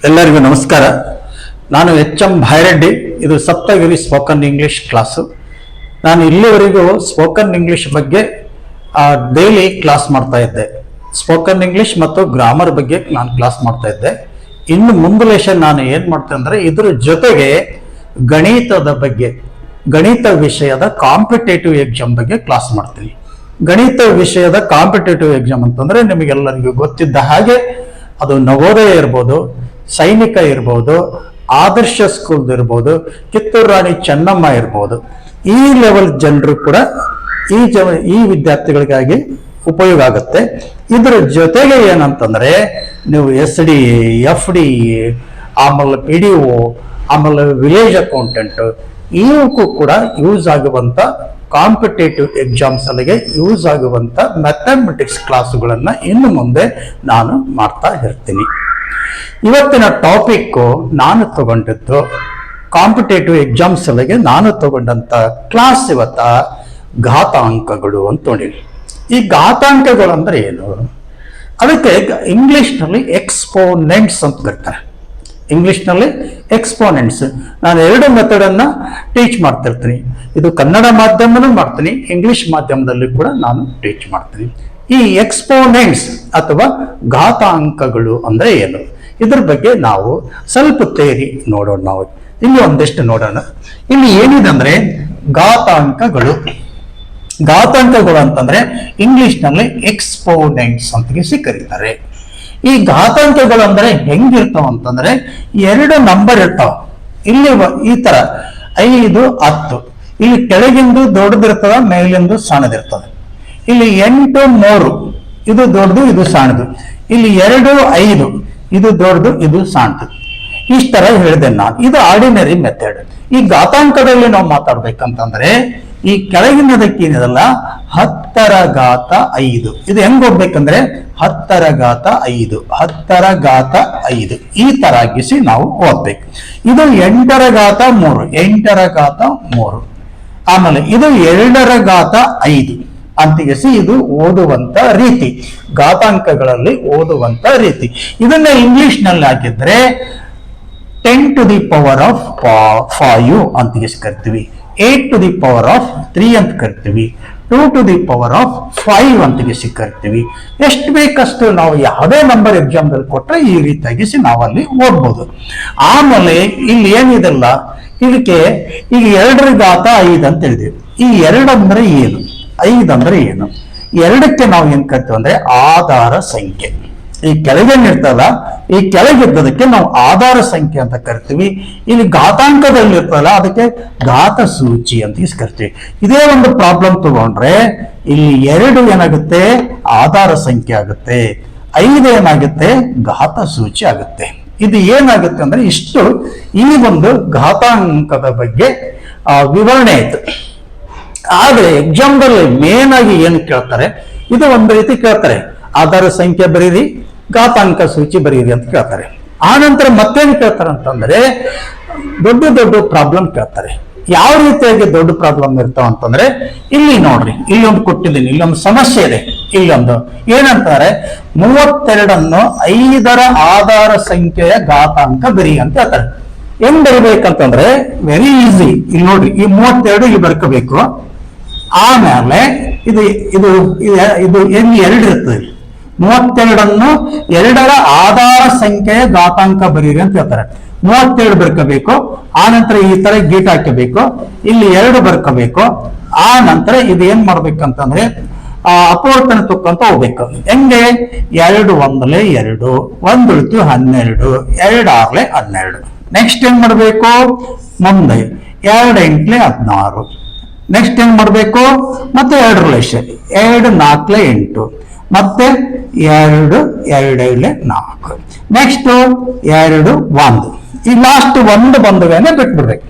ಎಲ್ಲರಿಗೂ ನಮಸ್ಕಾರ. ನಾನು ಎಚ್.ಎಂ. ಭೈರೆಡ್ಡಿ. ಇದು ಸಪ್ತಗಿರಿ ಸ್ಪೋಕನ್ ಇಂಗ್ಲಿಷ್ ಕ್ಲಾಸು. ನಾನು ಇಲ್ಲಿವರೆಗೂ ಸ್ಪೋಕನ್ ಇಂಗ್ಲಿಷ್ ಬಗ್ಗೆ ಡೈಲಿ ಕ್ಲಾಸ್ ಮಾಡ್ತಾ ಇದ್ದೆ. ಸ್ಪೋಕನ್ ಇಂಗ್ಲಿಷ್ ಮತ್ತು ಗ್ರಾಮರ್ ಬಗ್ಗೆ ನಾನು ಕ್ಲಾಸ್ ಮಾಡ್ತಾ ಇದ್ದೆ. ಇನ್ನು ಮುಂದುಲೇಶ ನಾನು ಏನು ಮಾಡ್ತೇನೆ ಅಂದರೆ ಇದ್ರ ಜೊತೆಗೆ ಗಣಿತದ ಬಗ್ಗೆ, ಗಣಿತ ವಿಷಯದ ಕಾಂಪಿಟೇಟಿವ್ ಎಕ್ಸಾಮ್ ಬಗ್ಗೆ ಕ್ಲಾಸ್ ಮಾಡ್ತೀನಿ. ಗಣಿತ ವಿಷಯದ ಕಾಂಪಿಟೇಟಿವ್ ಎಕ್ಸಾಮ್ ಅಂತಂದ್ರೆ ನಿಮಗೆಲ್ಲರಿಗೂ ಗೊತ್ತಿದ್ದ ಹಾಗೆ ಅದು ನವೋದಯ ಇರ್ಬೋದು, ಸೈನಿಕ ಇರ್ಬೋದು, ಆದರ್ಶ ಸ್ಕೂಲ್ ಇರ್ಬೋದು, ಕಿತ್ತೂರು ರಾಣಿ ಚೆನ್ನಮ್ಮ ಇರ್ಬೋದು. ಈ ಲೆವೆಲ್ ಜನರು ಕೂಡ ಈ ವಿದ್ಯಾರ್ಥಿಗಳಿಗಾಗಿ ಉಪಯೋಗ ಆಗುತ್ತೆ. ಇದರ ಜೊತೆಗೆ ಏನಂತಂದ್ರೆ ನೀವು SD, FD, ಆಮೇಲೆ PDO, ಆಮೇಲೆ ವಿಲೇಜ್ ಅಕೌಂಟೆಂಟ್, ಇವಕ್ಕೂ ಕೂಡ ಯೂಸ್ ಆಗುವಂತ ಕಾಂಪಿಟೇಟಿವ್ ಎಕ್ಸಾಮ್ಸ್ ಅಲ್ಲಿಗೆ ಯೂಸ್ ಆಗುವಂತ ಮ್ಯಾಥಮೆಟಿಕ್ಸ್ ಕ್ಲಾಸುಗಳನ್ನ ಇನ್ನು ಮುಂದೆ ನಾನು ಮಾಡ್ತಾ ಇರ್ತೀನಿ. ಇವತ್ತಿನ ಟಾಪಿಕ್ ನಾನು ತಗೊಂಡಿದ್ದು ಕಾಂಪಿಟೇಟಿವ್ ಎಕ್ಸಾಮ್ಸ್ ಅಲ್ಲಿಗೆ ನಾನು ತಗೊಂಡಂತ ಕ್ಲಾಸ್ ಇವತ್ತ ಘಾತಾಂಕಗಳು ಅಂತ ನೋಡಿ. ಈ ಘಾತಾಂಕಗಳು ಅಂದ್ರೆ ಏನು? ಅದಕ್ಕೆ ಇಂಗ್ಲಿಷ್ನಲ್ಲಿ ಎಕ್ಸ್ಪೋನೆಂಟ್ಸ್ ಅಂತ ಕರೀತಾರೆ. ಇಂಗ್ಲಿಷ್ನಲ್ಲಿ ಎಕ್ಸ್ಪೋನೆಂಟ್ಸ್. ನಾನು ಎರಡು ಮೆಥಡ್ ಅನ್ನ ಟೀಚ್ ಮಾಡ್ತಿರ್ತೀನಿ. ಇದು ಕನ್ನಡ ಮಾಧ್ಯಮನೂ ಮಾಡ್ತೀನಿ, ಇಂಗ್ಲಿಷ್ ಮಾಧ್ಯಮದಲ್ಲಿ ಕೂಡ ನಾನು ಟೀಚ್ ಮಾಡ್ತೀನಿ. ಈ ಎಕ್ಸ್ಪೋನೆಂಟ್ಸ್ ಅಥವಾ ಘಾತಾಂಕಗಳು ಅಂದ್ರೆ ಏನು, ಇದ್ರ ಬಗ್ಗೆ ನಾವು ಸ್ವಲ್ಪ ಥಿಯರಿ ನೋಡೋಣ. ನಾವು ಇಲ್ಲಿ ಒಂದಿಷ್ಟು ನೋಡೋಣ. ಇಲ್ಲಿ ಏನಿದೆ ಅಂದ್ರೆ ಘಾತಾಂಕಗಳು. ಘಾತಾಂಕಗಳು ಅಂತಂದ್ರೆ ಇಂಗ್ಲಿಷ್ನಲ್ಲಿ ಎಕ್ಸ್ಪೋನೆಂಟ್ಸ್ ಅಂತ ಕರೀತಾರೆ. ಈ ಘಾತಾಂಕಗಳು ಅಂದ್ರೆ ಹೆಂಗಿರ್ತಾವ ಅಂತಂದ್ರೆ ಎರಡು ನಂಬರ್ ಇರ್ತಾವ. ಇಲ್ಲಿ ಈ ತರ 5, 10. ಇಲ್ಲಿ ಕೆಳಗಿಂದು ದೊಡ್ಡದಿರ್ತದ, ಮೇಲಿಂದು ಸಣ್ಣದಿರ್ತದ. ಇಲ್ಲಿ 8, 3. ಇದು ದೊಡ್ಡದು, ಇದು ಸಣ್ಣದು. ಇಲ್ಲಿ 2, 5. ಇದು ದೊಡ್ಡದು, ಇದು ಸಣ್ಣದು. ಇಷ್ಟರ ಹೇಳಿದೆ ನಾನು. ಇದು ಆರ್ಡಿನರಿ ಮೆಥಡ್. ಈ ಘಾತಾಂಕದಲ್ಲಿ ನಾವು ಮಾತಾಡ್ಬೇಕಂತಂದ್ರೆ ಈ ಕೆಳಗಿನದಕ್ಕೆ ಏನಿದಲ್ಲ 10ರ ಘಾತ 5. ಇದು ಹೆಂಗ್ ಹೋಗ್ಬೇಕಂದ್ರೆ 10ರ ಘಾತ 5, 10ರ ಘಾತ 5 ಈ ತರ ಆಗಿಸಿ ನಾವು ಓದ್ಬೇಕು. ಇದು 8ರ ಘಾತ 3, 8ರ ಘಾತ 3. ಆಮೇಲೆ ಇದು 2ರ ಘಾತ 5 ಅಂತಿಗೆಸಿ ಇದು ಓದುವಂತ ರೀತಿ, ಘಾತಾಂಕಗಳಲ್ಲಿ ಓದುವಂತ ರೀತಿ. ಇದನ್ನ ಇಂಗ್ಲಿಷ್ ನಲ್ಲಿ ಹಾಕಿದ್ರೆ 10 to the power of 5 ಅಂತ ಕರಿತೀವಿ, 8 to the power of 3 ಅಂತ ಕರಿತೀವಿ, 2 to the power of 5 ಅಂತ ಕರಿತೀವಿ. ಎಷ್ಟು ಬೇಕಷ್ಟು ನಾವು ಯಾವುದೇ ನಂಬರ್ ಎಕ್ಸಾಮ್ ದಲ್ಲಿ ಕೊಟ್ರೆ ಈ ರೀತಿಯಾಗಿ ನಾವು ಅಲ್ಲಿ ಓದ್ಬೋದು. ಆಮೇಲೆ ಇಲ್ಲಿ ಏನಿದೆಲ್ಲ ಇದಕ್ಕೆ ಈಗ 2ರ ಘಾತ 5 ಅಂತ ಹೇಳಿದ್ವಿ. ಈ 2 ಅಂದ್ರೆ ಏನು, 5 ಅಂದ್ರೆ ಏನು? 2ಕ್ಕೆ ನಾವು ಏನ್ ಕರಿತೀವಿ ಅಂದ್ರೆ ಆಧಾರ ಸಂಖ್ಯೆ. ಈ ಕೆಳಗೇನ್ ಇರ್ತಲ್ಲ, ಈ ಕೆಳಗಿದ್ದದಕ್ಕೆ ನಾವು ಆಧಾರ ಸಂಖ್ಯೆ ಅಂತ ಕರಿತೀವಿ. ಇಲ್ಲಿ ಘಾತಾಂಕದಲ್ಲಿ ಇರ್ತಲ್ಲ ಅದಕ್ಕೆ ಘಾತ ಸೂಚಿ ಅಂತ ಕರಿತೀವಿ. ಇದೇ ಒಂದು ಪ್ರಾಬ್ಲಮ್ ತಗೊಂಡ್ರೆ ಇಲ್ಲಿ 2 ಏನಾಗುತ್ತೆ ಆಧಾರ ಸಂಖ್ಯೆ ಆಗುತ್ತೆ, 5 ಏನಾಗುತ್ತೆ ಘಾತ ಸೂಚಿ ಆಗುತ್ತೆ. ಇದು ಏನಾಗುತ್ತೆ ಅಂದ್ರೆ ಇಷ್ಟು ಈ ಒಂದು ಘಾತಾಂಕದ ಬಗ್ಗೆ ವಿವರಣೆ ಆಯ್ತು. ಆದ್ರೆ ಎಕ್ಸಾಮ್ದಲ್ಲಿ ಮೇನ್ ಆಗಿ ಏನು ಕೇಳ್ತಾರೆ, ಇದು ಒಂದು ರೀತಿ ಕೇಳ್ತಾರೆ, ಆಧಾರ ಸಂಖ್ಯೆ ಬರೀರಿ, ಘಾತಾಂಕ ಸೂಚಿ ಬರೀರಿ ಅಂತ ಕೇಳ್ತಾರೆ. ಆ ನಂತರ ಮತ್ತೇನು ಕೇಳ್ತಾರೆ ಅಂತಂದ್ರೆ ದೊಡ್ಡ ದೊಡ್ಡ ಪ್ರಾಬ್ಲಮ್ ಕೇಳ್ತಾರೆ. ಯಾವ ರೀತಿಯಾಗಿ ದೊಡ್ಡ ಪ್ರಾಬ್ಲಮ್ ಇರ್ತಾವ ಅಂತಂದ್ರೆ ಇಲ್ಲಿ ನೋಡ್ರಿ, ಇಲ್ಲೊಂದು ಕೊಟ್ಟಿದ್ದೀನಿ, ಇಲ್ಲೊಂದು ಸಮಸ್ಯೆ ಇದೆ. ಇಲ್ಲೊಂದು ಏನಂತಾರೆ 32ಅನ್ನು 5ರ ಆಧಾರ ಸಂಖ್ಯೆಯ ಘಾತಾಂಕ ಬರಿ ಅಂತ ಹೇಳ್ತಾರೆ. ಹೆಂಗ್ ಬರಿಬೇಕಂತಂದ್ರೆ ವೆರಿ ಈಸಿ. ಇಲ್ಲಿ ನೋಡ್ರಿ, ಈ 32 ಇಲ್ಲಿ ಬರ್ಕೋಬೇಕು. ಆಮೇಲೆ ಇದು ಇದು ಇದು ಏನು 2 ಇರ್ತದೆ. 32ಅನ್ನು 2ರ ಆಧಾರ ಸಂಖ್ಯೆಯ ಘಾತಾಂಕ ಬರೀರಿ ಅಂತ ಹೇಳ್ತಾರೆ. 32 ಬರ್ಕೋಬೇಕು. ಆ ನಂತರ ಈ ತರ ಗೀಟ್ ಹಾಕಬೇಕು. ಇಲ್ಲಿ 2 ಬರ್ಕೋಬೇಕು. ಆ ನಂತರ ಇದು ಏನ್ ಮಾಡ್ಬೇಕಂತಂದ್ರೆ ಅಪವರ್ತನ ತುಕ್ಕಂತ ಹೋಗ್ಬೇಕು. ಹೆಂಗೆ 2 1 2, 1 ಉಳಿತು 12, 2 6 12. ನೆಕ್ಸ್ಟ್ ಏನ್ ಮಾಡ್ಬೇಕು ಮುಂದೆ 2 8 16. ನೆಕ್ಸ್ಟ್ ಏನ್ ಮಾಡ್ಬೇಕು ಮತ್ತೆ 2 ರಿಲೇಷನ್ 2 4 8, ಮತ್ತೆ 2 2 4. ನೆಕ್ಸ್ಟ್ 2 1. ಈ ಲಾಸ್ಟ್ 1 ಬಂದವೇನೆ ಬಿಟ್ಬಿಡ್ಬೇಕು,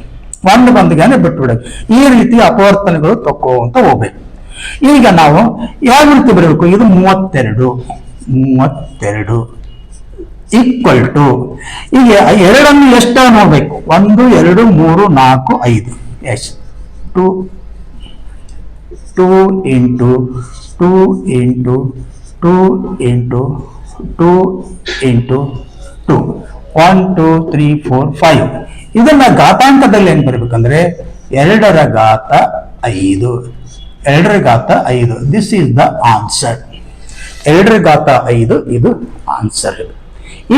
1 ಬಂದವೇನೆ ಬಿಟ್ಬಿಡ್ಬೇಕು. ಈ ರೀತಿ ಅಪವರ್ತನಗಳು ತಕ್ಕೋಂತ ಹೋಗ್ಬೇಕು. ಈಗ ನಾವು ಯಾವ ರೀತಿ ಬರಬೇಕು, ಇದು 32 ಈಕ್ವಲ್ ಟು ಈಗ 2ಅನ್ನು ಎಷ್ಟ ನೋಡ್ಬೇಕು, 1 2 3 4 5. S 2 into 2 into 2 into 2 into 2 1 2 3 4 5. ಇದನ್ನ ಘಾತಾಂಕದಲ್ಲಿ ಏನ್ ಬರಬೇಕಂದ್ರೆ 2 ರ ಘಾತ 5. 2 ರ ಘಾತ 5. This is the answer. 2 ರ ಘಾತ 5 ಇದು ಆನ್ಸರ್.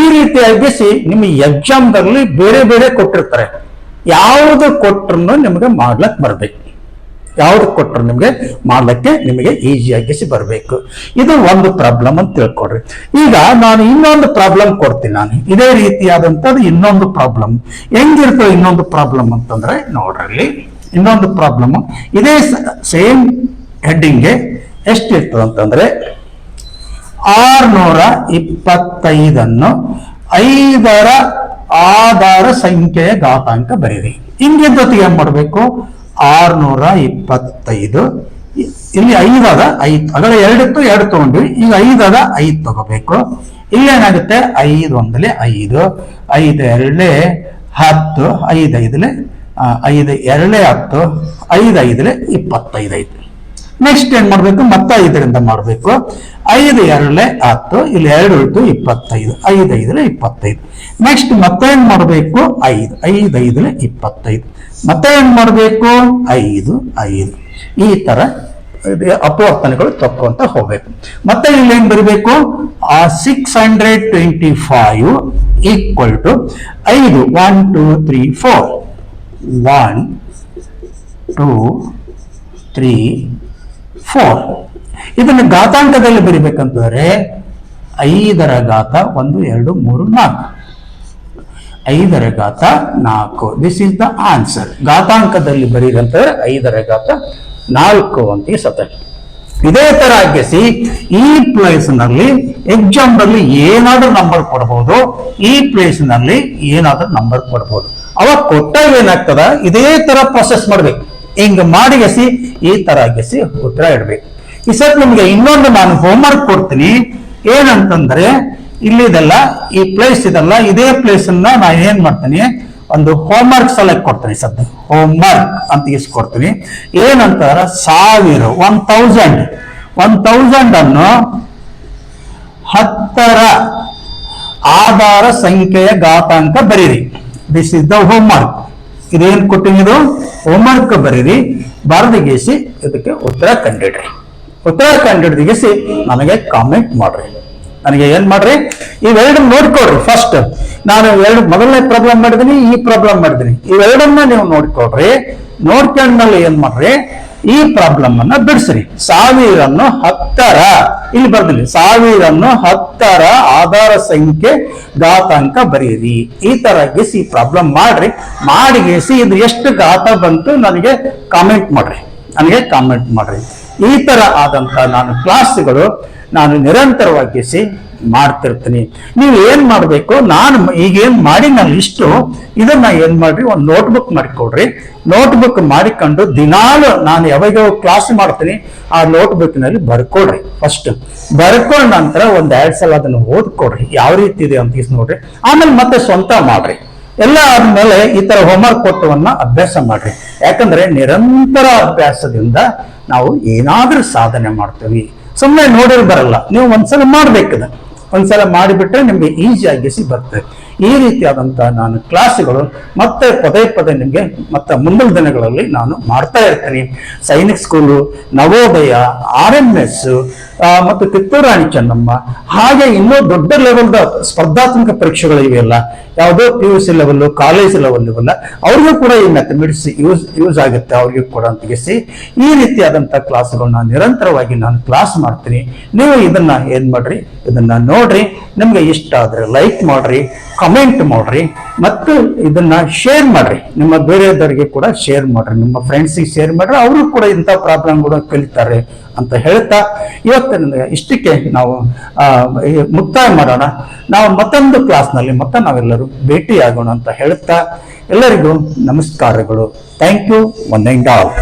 ಈ ರೀತಿಯಾಗಿ ನಿಮಗೆ ಎಕ್ಸಾಮ್ದಲ್ಲಿ ಬೇರೆ ಬೇರೆ ಕೊಟ್ಟಿರ್ತಾರೆ. ಯಾವುದು ಕೊಟ್ಟರು ನಿಮಗೆ ಮಾಡ್ಲಕ್ ಬರ್ಬೇಕು. ಯಾವ್ದು ಕೊಟ್ಟರು ನಿಮಗೆ ಈಸಿಯಾಗಿ ಬರಬೇಕು. ಇದು ಒಂದು ಪ್ರಾಬ್ಲಮ್ ಅಂತ ತಿಳ್ಕೊಡ್ರಿ. ಈಗ ನಾನು ಇನ್ನೊಂದು ಪ್ರಾಬ್ಲಮ್ ಕೊಡ್ತೀನಿ. ನಾನು ಇದೇ ರೀತಿಯಾದಂಥದ್ದು ಇನ್ನೊಂದು ಪ್ರಾಬ್ಲಮ್. ಹೆಂಗಿರ್ತದೆ ಇನ್ನೊಂದು ಪ್ರಾಬ್ಲಮ್ ಅಂತಂದ್ರೆ ನೋಡ್ರಿ, ಇನ್ನೊಂದು ಪ್ರಾಬ್ಲಮ್ ಇದೇ ಸೇಮ್ ಹೆಡ್ಡಿಂಗ್ಗೆ ಎಷ್ಟಿರ್ತದೆ ಅಂತಂದ್ರೆ 625 5ರ ಆಧಾರ ಸಂಖ್ಯೆಯ ಘಾತಾಂಕ ಬರೀರಿ. ಹಿಂಗೆ ಜೊತೆಗೆ ಏನ್ ಮಾಡ್ಬೇಕು, 625 ಇಲ್ಲಿ 5 ಅದ, 5 ಅಗಳ 2 ಇತ್ತು, 2 ತಗೊಂಡ್ವಿ. ಈಗ 5 ಅದ, 5 ತಗೋಬೇಕು. ಇಲ್ಲೇನಾಗುತ್ತೆ, 5 1 5, 5 2 10, 5 5 5 2 10, 5 5 25 ಐತಿ. ನೆಕ್ಸ್ಟ್ ಏನ್ ಮಾಡ್ಬೇಕು, ಮತ್ತೆ 5ರಿಂದ ಮಾಡ್ಬೇಕು. 5 2 10, ಇಲ್ಲಿ 2 ಉಳಿತು 25, 5 5 25. ನೆಕ್ಸ್ಟ್ ಮತ್ತೆ ಏನ್ ಮಾಡ್ಬೇಕು, 5 5 5 25. ಮತ್ತೆ ಏನ್ ಮಾಡ್ಬೇಕು, 5 5. ಈ ತರ ಅಪವರ್ತನೆಗಳು ತಕ್ಕೊಂತ ಹೋಗ್ಬೇಕು. ಮತ್ತೆ ಇಲ್ಲಿ ಏನ್ ಬರಬೇಕು, 625 ಈಕ್ವಲ್ ಟು 5 1 2 3 4 1 2 3 4. ಇದನ್ನು ಘಾತಾಂಕದಲ್ಲಿ ಬರಿಬೇಕಂತಂದ್ರೆ 5ರ ಘಾತ 1 2 3 4. 5ರ ಘಾತ 4. This is the answer. ಘಾತಾಂಕದಲ್ಲಿ ಬರೀದಂತಂದ್ರೆ 5ರ ಘಾತ 4 ಅಂತ ಸತ. ಇದೇ ತರ ಆಗಿಸಿ ಈ ಪ್ಲೇಸ್ ನಲ್ಲಿ ಎಕ್ಸಾಮ್ ನಲ್ಲಿ ಏನಾದ್ರೂ ನಂಬರ್ ಕೊಡಬಹುದು, ಈ ಪ್ಲೇಸ್ ನಲ್ಲಿ ಏನಾದ್ರೂ ನಂಬರ್ ಕೊಡಬಹುದು. ಅವಾಗ ಕೊಟ್ಟಾಗ ಏನಾಗ್ತದ, ಇದೇ ತರ ಪ್ರೊಸೆಸ್ ಮಾಡ್ಬೇಕು. ಹಿಂಗ ಮಾಡಿಗೆಸಿ ಈ ತರ ಆಗಿಸಿ ಉತ್ತರ ಇಡ್ಬೇಕು. ಈ ಸತ್ ನಿಮ್ಗೆ ಇನ್ನೊಂದು ನಾನು ಹೋಮ್ವರ್ಕ್ ಕೊಡ್ತೀನಿ. ಏನಂತಂದ್ರೆ ಇಲ್ಲಿದೆಲ್ಲ ಈ ಪ್ಲೇಸ್ ಇದೆಲ್ಲ, ಇದೇ ಪ್ಲೇಸ್ ಅನ್ನ ನಾನು ಏನ್ ಮಾಡ್ತೀನಿ, ಒಂದು ಹೋಮ್ವರ್ಕ್ ಸೆಲೆಕ್ಟ್ ಕೊಡ್ತೀನಿ. ಸದ್ಯ ಹೋಮ್ವರ್ಕ್ ಅಂತ ಇಸ್ಕೊಡ್ತೀನಿ. ಏನಂತಾರೆ, 1000 ಅನ್ನು 10ರ ಆಧಾರ ಸಂಖ್ಯೆಯ ಘಾತಾಂಕ ಬರೀರಿ. This is the homework. ಇದೇನ್ ಕೊಟ್ಟಿನಿ, ಇದು ಹೋಮ್ವರ್ಕ್ ಬರೀರಿ. ಬರೆದಿಗಿಸಿ ಇದಕ್ಕೆ ಉತ್ತರ ಕಂಡಿಡ್ರಿ. ಉತ್ತರ ಕಂಡಿಡ್ದಿಗಿಸಿ ನನಗೆ ಕಾಮೆಂಟ್ ಮಾಡ್ರಿ. ನನಗೆ ಏನ್ ಮಾಡ್ರಿ, ಇವೆರಡು ನೋಡ್ಕೊಡ್ರಿ. ಫಸ್ಟ್ ನಾನು ಮೊದಲನೇ ಪ್ರಾಬ್ಲಮ್ ಮಾಡಿದೀನಿ, ಈ ಪ್ರಾಬ್ಲಮ್ ಮಾಡಿದೀನಿ. ಇವೆರಡನ್ನ ನೀವು ನೋಡ್ಕೊಡ್ರಿ. ನೋಡ್ಕೊಂಡ್ಮೇಲೆ ಏನ್ ಮಾಡ್ರಿ, ಈ ಪ್ರಾಬ್ಲಮ್ ಅನ್ನ ಬಿಡಿಸ್ರಿ. 1000 ಅನ್ನು 10ರ, ಇಲ್ಲಿ ಬರ್ದಿನಿ, 1000 ಅನ್ನು 10ರ ಆಧಾರ ಸಂಖ್ಯೆ ಘಾತಾಂಕ ಬರೀರಿ. ಈ ತರ ಗೆಸಿ ಪ್ರಾಬ್ಲಮ್ ಮಾಡ್ರಿ. ಮಾಡಿಗೆಸಿ ಇದು ಎಷ್ಟು ಘಾತ ಬಂತು ನನಗೆ ಕಾಮೆಂಟ್ ಮಾಡ್ರಿ. ಈ ತರ ಆದಂತ ನಾನು ಕ್ಲಾಸ್ಗಳು ನಾನು ನಿರಂತರವಾಗಿಸಿ ಮಾಡ್ತಿರ್ತೀನಿ. ನೀವು ಏನ್ ಮಾಡ್ಬೇಕು, ನಾನು ಈಗೇನ್ ಮಾಡಿ ನಾನು ಇಷ್ಟು ಇದನ್ನ ಏನ್ ಮಾಡ್ರಿ, ಒಂದು ನೋಟ್ಬುಕ್ ಮಾಡಿಕೊಡ್ರಿ. ನೋಟ್ಬುಕ್ ಮಾಡಿಕೊಂಡು ದಿನಾಲು ನಾನು ಯಾವಾಗ ಕ್ಲಾಸ್ ಮಾಡ್ತೀನಿ ಆ ನೋಟ್ಬುಕ್ ನಲ್ಲಿ ಬರ್ಕೊಡ್ರಿ. ಫಸ್ಟ್ ಬರ್ಕೊಂಡ ನಂತರ ಒಂದ್ 2 ಸಲ ಅದನ್ನು ಓದ್ಕೊಡ್ರಿ, ಯಾವ ರೀತಿ ಇದೆ ಅಂತ ನೋಡ್ರಿ. ಆಮೇಲೆ ಮತ್ತೆ ಸ್ವಂತ ಮಾಡ್ರಿ. ಎಲ್ಲ ಆದ್ಮೇಲೆ ಈ ತರ ಹೋಮ್ವರ್ಕ್ ಕೊಟ್ಟವನ್ನ ಅಭ್ಯಾಸ ಮಾಡ್ರಿ. ಯಾಕಂದ್ರೆ ನಿರಂತರ ಅಭ್ಯಾಸದಿಂದ ನಾವು ಏನಾದ್ರೂ ಸಾಧನೆ ಮಾಡ್ತೀವಿ. ಸುಮ್ಮನೆ ನೋಡಿದ್ರೆ ಬರಲ್ಲ, ನೀವು ಒಂದ್ಸಲ ಮಾಡ್ಬೇಕದ. ಒಂದ್ಸಲ ಮಾಡಿಬಿಟ್ರೆ ನಿಮ್ಗೆ ಈಸಿಯಾಗಿಸಿ ಬರ್ತದೆ. ಈ ರೀತಿಯಾದಂತ ನಾನು ಕ್ಲಾಸ್ಗಳು ಮತ್ತೆ ಪದೇ ನಿಮ್ಗೆ ಮತ್ತೆ ಮುಂದಿನ ದಿನಗಳಲ್ಲಿ ನಾನು ಮಾಡ್ತಾ ಇರ್ತೀನಿ. ಸೈನಿಕ್ ಸ್ಕೂಲು, ನವೋದಯ, RMS ಮತ್ತು ಕಿತ್ತೂರು ರಾಣಿ ಚೆನ್ನಮ್ಮ, ಹಾಗೆ ಇನ್ನೂ ದೊಡ್ಡ ಲೆವೆಲ್ದ ಸ್ಪರ್ಧಾತ್ಮಕ ಪರೀಕ್ಷೆಗಳು ಇವೆಲ್ಲ, ಯಾವುದೋ PUC ಲೆವೆಲ್, ಕಾಲೇಜ್ ಲೆವೆಲ್ ಇವೆಲ್ಲ, ಅವ್ರಿಗೂ ಕೂಡ ಈ ಮ್ಯಾಥಮೆಟಿಕ್ಸ್ ಯೂಸ್ ಆಗುತ್ತೆ ಅವ್ರಿಗೂ ಕೂಡ ಅಂತಿಸಿ ಈ ರೀತಿಯಾದಂತ ಕ್ಲಾಸ್ಗಳನ್ನ ನಿರಂತರವಾಗಿ ನಾನು ಕ್ಲಾಸ್ ಮಾಡ್ತೀನಿ. ನೀವು ಇದನ್ನ ಏನ್ ಮಾಡ್ರಿ, ಇದನ್ನ ನೋಡ್ರಿ. ನಿಮ್ಗೆ ಇಷ್ಟ ಆದ್ರೆ ಲೈಕ್ ಮಾಡ್ರಿ, ಕಮೆಂಟ್ ಮಾಡ್ರಿ, ಮತ್ತು ಇದನ್ನ ಶೇರ್ ಮಾಡ್ರಿ. ನಿಮ್ಮ ಬೇರೆಯವರಿಗೆ ಕೂಡ ಶೇರ್ ಮಾಡ್ರಿ, ನಿಮ್ಮ ಫ್ರೆಂಡ್ಸಿಗೆ ಶೇರ್ ಮಾಡ್ರಿ. ಅವರು ಕೂಡ ಇಂಥ ಪ್ರಾಬ್ಲಮ್ಗಳು ಕಲಿತಾರೆ ಅಂತ ಹೇಳ್ತಾ ಇವತ್ತಿನ ಇಷ್ಟಕ್ಕೆ ನಾವು ಮುಕ್ತಾಯ ಮಾಡೋಣ. ನಾವು ಮತ್ತೊಂದು ಕ್ಲಾಸ್ನಲ್ಲಿ ಮತ್ತೆ ನಾವೆಲ್ಲರೂ ಭೇಟಿಯಾಗೋಣ ಅಂತ ಹೇಳ್ತಾ ಎಲ್ಲರಿಗೂ ನಮಸ್ಕಾರಗಳು. Thank you. One and all.